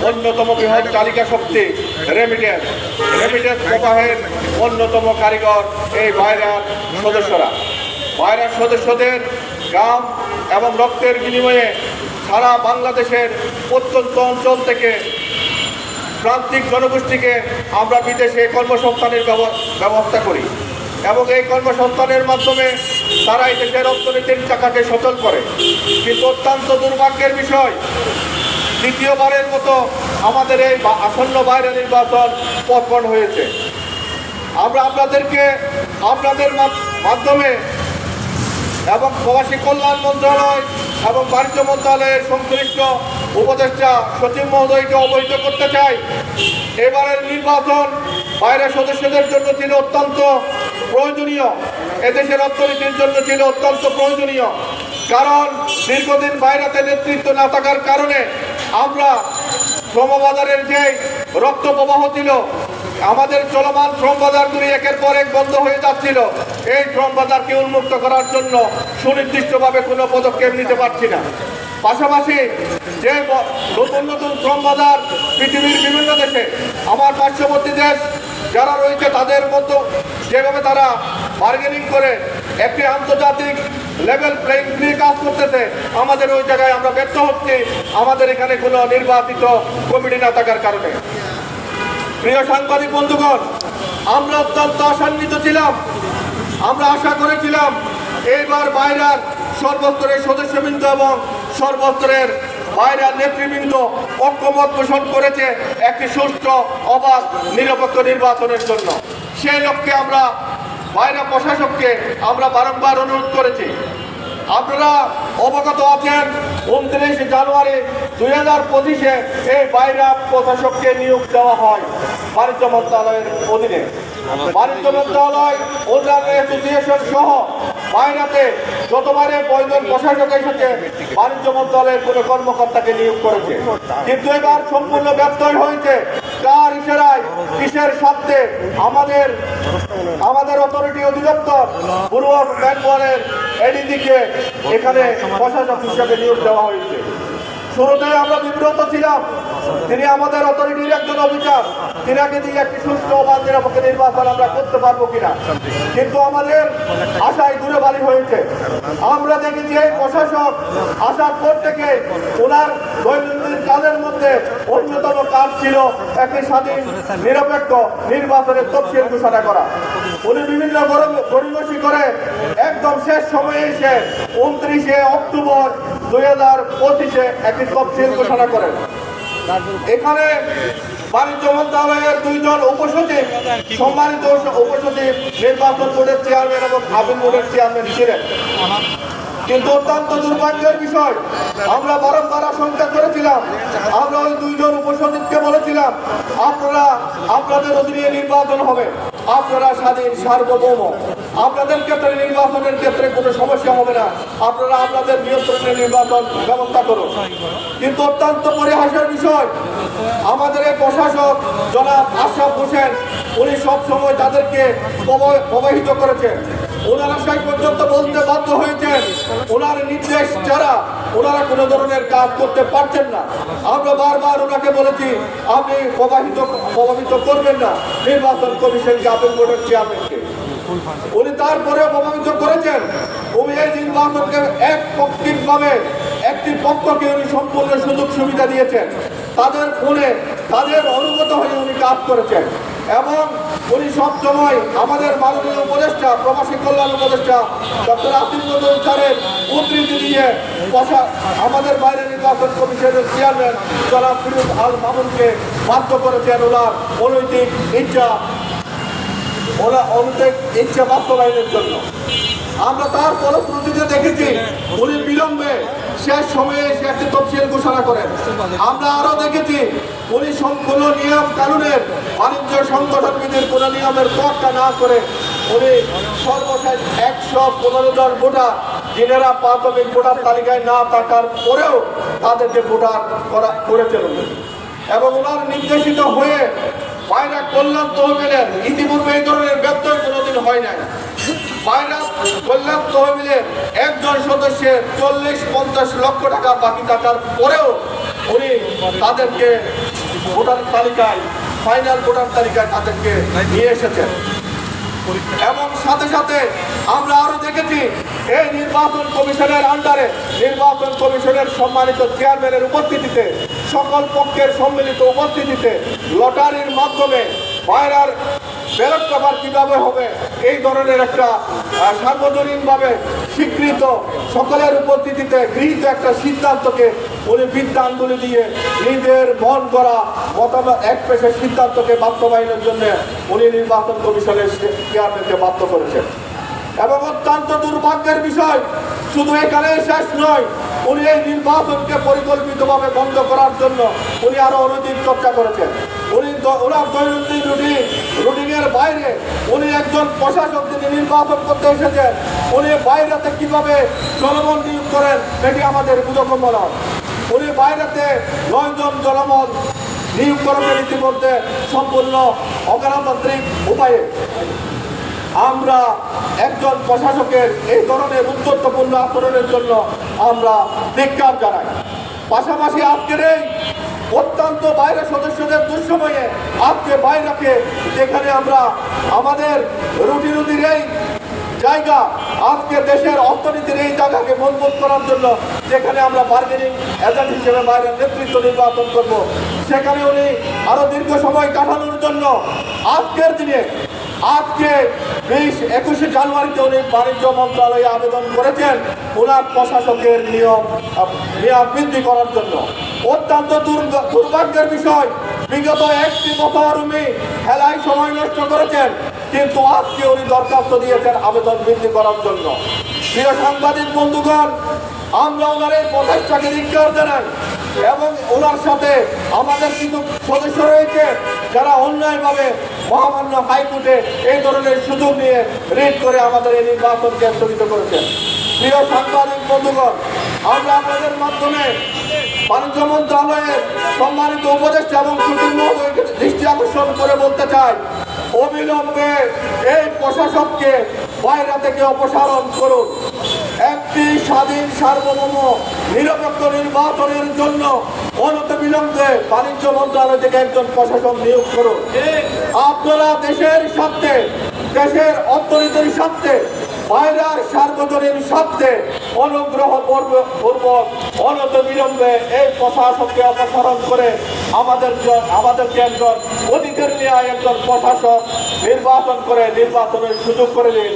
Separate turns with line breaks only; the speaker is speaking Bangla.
অন্যতম বৃহৎ চালিকা শক্তি রেমিটেন্স প্রবাহের অন্যতম কারিগর এই বাইরার সদস্যরা। বাইরার সদস্যদের গ্রাম এবং রক্তের বিনিময়ে সারা বাংলাদেশের প্রত্যন্ত অঞ্চল থেকে প্রান্তিক জনগোষ্ঠীকে আমরা বিদেশে কর্মসংস্থানের ব্যবস্থা করি এবং এই কর্মসংস্থানের মাধ্যমে তারা এই দেশের অর্থনীতির চাকাকে সচল করে। কিন্তু অত্যন্ত দুর্ভাগ্যের বিষয়, দ্বিতীয়বারের মতো আমাদের এই আসন্ন বাইরে নির্বাচন পথপণ হয়েছে। আমরা আপনাদের মাধ্যমে এবং প্রবাসী কল্যাণ মন্ত্রণালয় এবং বাণিজ্য মন্ত্রণালয়ের সংশ্লিষ্ট উপদেষ্টা সচিব মহোদয়কে অবহিত করতে চাই, এবারের নির্বাচন বাইরের সদস্যদের জন্য ছিল অত্যন্ত প্রয়োজনীয়, এদেশের অর্থনীতির জন্য ছিল অত্যন্ত প্রয়োজনীয়। কারণ দীর্ঘদিন বাইরেতে নেতৃত্ব না থাকার কারণে আমরা শ্রমবাজারের যে রক্ত প্রবাহ ছিল, আমাদের চলমান শ্রম বাজারগুলি একের পর এক বন্ধ হয়ে যাচ্ছিল। এই শ্রম বাজারকে উন্মুক্ত করার জন্য সুনির্দিষ্টভাবে কোনো পদক্ষেপ নিতে পারছি না। পাশাপাশি যে নতুন নতুন শ্রম বাজার পৃথিবীর বিভিন্ন দেশে, আমার পার্শ্ববর্তী দেশ যারা রয়েছে তাদের মধ্যে যেভাবে তারা বার্গেনিং করে একটি আন্তর্জাতিক লেভেল প্লেইং ফিল্ডে কাজ করতেছে, আমাদের ওই জায়গায় আমরা ব্যর্থ হচ্ছি, আমাদের এখানে কোনো নির্বাচিত কমিটি না থাকার কারণে। প্রিয় সাংবাদিক বন্ধুগণ, আমরা অত্যন্ত আশান্বিত ছিলাম। আমরা আশা করেছিলাম এইবার বাইরের সর্বস্তরের সদস্যবৃন্দ এবং সর্বস্তরের বাইরের নেতৃবৃন্দ ঐক্যমত পোষণ করেছে একটি সুষ্ঠু, অবাধ, নিরপেক্ষ নির্বাচনের জন্য। সেই লক্ষ্যে আমরা বাইরে প্রশাসককে আমরা বারংবার অনুরোধ করেছি। আপনারা অবগত আছেন 29 জানুয়ারি 2025 এই বাইরা প্রশাসককে নিয়োগ দেওয়া হয় বাণিজ্য মন্ত্রণালয়ের অধীনে। বাণিজ্য মন্ত্রণালয় অন্যান্য অ্যাসোসিয়েশন সহ বাইরাতে যতবারে প্রয়োজন প্রশাসক এসেছে বাণিজ্য মন্ত্রণালয়ের কোনো কর্মকর্তাকে নিয়োগ করেছে, কিন্তু এবার সম্পূর্ণ ব্যত্যয় হয়েছে। কার ইশারায়, কিসের স্বার্থে আমাদের অথরিটি অধিদপ্তর পূর্ব ম্যানওয়ারের এডিজিকে এখানে প্রশাসক হিসেবে নিয়োগ দেওয়া হয়েছে। শুরুতে আমরা বিব্রত ছিলাম, তিনি আমাদের অথরিটির একজন অফিসার, তিনাকে দিয়ে একটি সুষ্ঠু অবাধ নিরপেক্ষ নির্বাচন আমরা করতে পারবো কিনা, কিন্তু আমাদের আশায় দূরে বাড়ি হয়েছে। আমরা দেখেছি এই প্রশাসক আসার পর থেকে ওনার দৈনন্দিন কাজের মধ্যে অন্যতম কাজ ছিল একটি স্বাধীন নিরপেক্ষ নির্বাচনের তফসিল ঘোষণা করা। উনি বিভিন্ন গড়িমসি করে একদম শেষ সময়ে এসে 29 অক্টোবর 2025 একটি তফসিল ঘোষণা করেন। এখানে বাণিজ্য মন্ত্রণালয়ের 2 জন উপসচিব, সম্মানিত উপসচিব নির্বাচন বোর্ডের চেয়ারম্যান এবং আপিল বোর্ডের চেয়ারম্যান ছিলেন। কিন্তু অত্যন্ত দুর্ভাগ্যের বিষয়, আমরা বারংবার আশঙ্কা করেছিলাম, আমরা ওই 2 জন উপসচিবকে বলেছিলাম, আপনাদের অধীনে নির্বাচন হবে, আপনারা স্বাধীন সার্বভৌম, আপনাদের ক্ষেত্রে নির্বাচনের ক্ষেত্রে কোনো সমস্যা হবে না, আপনারা আপনাদের নিয়ন্ত্রণে নির্বাচন ব্যবস্থা করুন। কিন্তু অত্যন্ত পরিহাসের বিষয়, আমাদের এই প্রশাসক জনাব আশরাফ হোসেন, উনি সবসময় তাদেরকে প্রবাহিত করেছেন। ওনারা সেই পর্যন্ত বলতে বাধ্য হয়েছেন ওনার নির্দেশ ছাড়া ওনারা কোনো ধরনের কাজ করতে পারছেন না। আমরা বারবার ওনাকে বলেছি, আপনি প্রভাবিত করবেন না নির্বাচন কমিশনকে, আপিল বোর্ডের চেয়ারম্যানকে। উনি তারপরেও প্রভাবিত করেছেন। উনি এই নির্বাচনকে একপক্ষিকভাবে একটি পক্ষকে উনি সম্পূর্ণ সুযোগ সুবিধা দিয়েছেন। তাদের ফোনে তাদের অনুগত হয়ে উনি কাজ করেছেন এবং উনি সবসময় আমাদের মাননীয় উপদেষ্টা, প্রবাসী কল্যাণ উপদেষ্টা ডক্টর আসিফ নজরুল স্যারের উদ্ধৃতি দিয়ে আমাদের বাইরে নির্বাচন কমিশনের চেয়ারম্যান জনাব ফিরোজ আল মামুনকে বাধ্য করেছেন ওনার অনৈতিক ইচ্ছা বাস্তবায়নের জন্য। আমরা তার ফলশ্রুতিতে দেখেছি উনি বিলম্বে শেষ সময়ে এসে একটি তফসিল ঘোষণা করেন। আমরা আরো দেখেছি উনি সম্পূর্ণ নিয়ম কানুনের, বাণিজ্য সংগঠন বিধির কোনো নিয়মের তোয়াক্কা না করে উনি সর্বশেষ 115 জন ভোটার, যিনারা প্রাথমিক ভোটার তালিকায় না থাকার পরেও তাদেরকে ভোটার করেছেন এবং ওনার নির্দেশিত হয়ে বাইরা কল্যাণ তহবিলের ইতিপূর্বে এই ধরনের ব্যত্যয় কোনোদিন হয় নাই। বাইরা কল্যাণ তহবিলের একজন সদস্যের 40-50 লক্ষ টাকা বাকি থাকার পরেও উনি তাদেরকে ভোটার তালিকায় ফাইনাল ভোটার তালিকায় তাদেরকে নিয়ে এসেছেন। এবং সাথে সাথে আমরা আরো দেখেছি এই নির্বাচন কমিশনের আন্ডারে নির্বাচন কমিশনের সম্মানিত চেয়ারম্যানের উপস্থিতিতে সকল পক্ষের সম্মিলিত উপস্থিতিতে লটারির মাধ্যমে বাইরার ব্যালট পেপার কিভাবে হবে এই ধরনের একটা সার্বজনীনভাবে স্বীকৃত সকলের উপস্থিতিতে গৃহীত একটা সিদ্ধান্তকে উনি বিদ্যাঙ্গুলি দিয়ে নিজের মন করা মতামত এক পেশের সিদ্ধান্তকে বাস্তবায়নের জন্য উনি নির্বাচন কমিশনের চেয়ারম্যানকে বাধ্য করেছেন। এবং অত্যন্ত দুর্ভাগ্যের বিষয় শুধু এখানে শেষ নয়, উনি এই নির্বাচনকে পরিকল্পিতভাবে বন্ধ করার জন্য উনি আরো অনধিক চর্চা করেছেন। ওনার দৈনন্দিন রুটিনের বাইরে উনি একজন প্রশাসক যিনি নির্বাচন করতে এসেছেন, উনি বাইরেতে কিভাবে জনবল নিয়োগ করেন সেটি আমাদের বোধগম্য নয়। উনি বাইরেতে 9 জন জনবল নিয়োগ করেছেন ইতিমধ্যে সম্পূর্ণ অগণতান্ত্রিক উপায়ে। আমরা একজন প্রশাসকের এই ধরনের উদ্ধত্যপূর্ণ আচরণের জন্য আমরা ধিক্কার জানাই। পাশাপাশি আজকের এই অত্যন্ত বাইরে সদস্যদের দুঃসময়ে আজকে বাইরেকে যেখানে আমরা আমাদের রুটির এই জায়গা আজকে দেশের অর্থনীতির এই জায়গাকে মজবুত করার জন্য যেখানে আমরা বার্গেনিং এজেন্ট হিসেবে বাইরের নেতৃত্ব নির্বাচন করব, সেখানে উনি আরো দীর্ঘ সময় কাটানোর জন্য আজকের দিনে আজকে 21 জানুয়ারিতে উনি বাণিজ্য মন্ত্রণালয়ে আবেদন করেছেন ওনার প্রশাসকের নিয়ম বৃদ্ধি করার জন্য। অত্যন্ত দুর্ভাগ্যের বিষয়, বিগত 1টি বছর উনি খেলায় সময় নষ্ট করেছেন, কিন্তু আজকে উনি দরখাস্ত দিয়েছেন আবেদন বৃদ্ধি করার জন্য। প্রিয় সাংবাদিক বন্ধুগণ, আমরা ওনার এই প্রচেষ্টাকে ধিক্কার জানাই এবং ওনার সাথে আমাদের কিছু সদস্য রয়েছে যারা অন্যায়ভাবে মহামান্য হাইকোর্টে এই ধরনের সুযোগ নিয়ে রিট করে আমাদের এই নির্বাচনকে স্থগিত করেছেন। প্রিয় সাংবাদিক বন্ধুগণ, আমরা আপনাদের মাধ্যমে বাণিজ্য মন্ত্রণালয়ের সম্মানিত উপদেষ্টা এবং সচিব মহোদয়কে দৃষ্টি আকর্ষণ করে বলতে চাই, অবিলম্বে এই প্রশাসককে বাইরে থেকে অপসারণ করুন। একটি স্বাধীন সার্বভৌম নিরপেক্ষ নির্বাচনের জন্য অনতিবিলম্বে বাণিজ্য মন্ত্রণালয় থেকে একজন প্রশাসক নিয়োগ করুন। আপনারা দেশের স্বার্থে, দেশের অর্থনীতির স্বার্থে, বাইরের সার্বজনীন স্বার্থে অনুগ্রহ পূর্বক অনতিবিলম্বে এই প্রশাসককে অপসারণ করে আমাদেরকে একজন অধিকার নিয়ে একজন প্রশাসক নির্বাচন করে নির্বাচনের সুযোগ করে দিন।